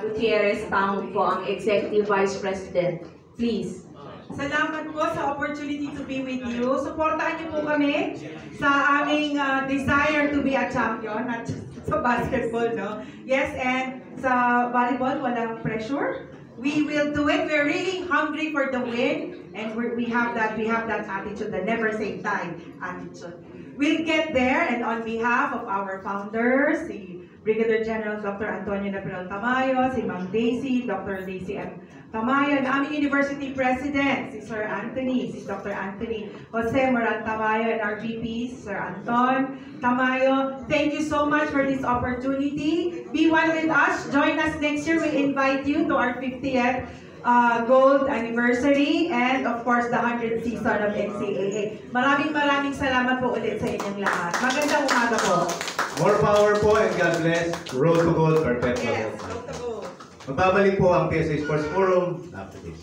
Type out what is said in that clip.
Gutierrez Tangog po, ang Executive Vice President. Please. Salamat po sa opportunity to be with you. Suportahan niyo po kami sa aming desire to be a champion, not just sa basketball, no? Yes, and sa volleyball, walang pressure. We will do it. We're really hungry for the win, and we have that attitude, the never say die attitude. We'll get there, and on behalf of our founders, si Brigadier General Dr. Antonio Napiral Tamayo, si Ma'am Daisy, Dr. Daisy M. Tamayo, and aming University President, si Sir Anthony, si Dr. Anthony Jose Moral Tamayo, and our VPs, Sir Anton Tamayo. Thank you so much for this opportunity. Be one with us. Join us next year. We invite you to our 50th gold anniversary and of course the 100th season of NCAA. Maraming salamat po ulit sa inyong lahat. Magandang umaga po. More power po and God bless. Road to Gold, perpetual. Yes, road to gold. Magbabalik po ang PSA Sports Forum after this.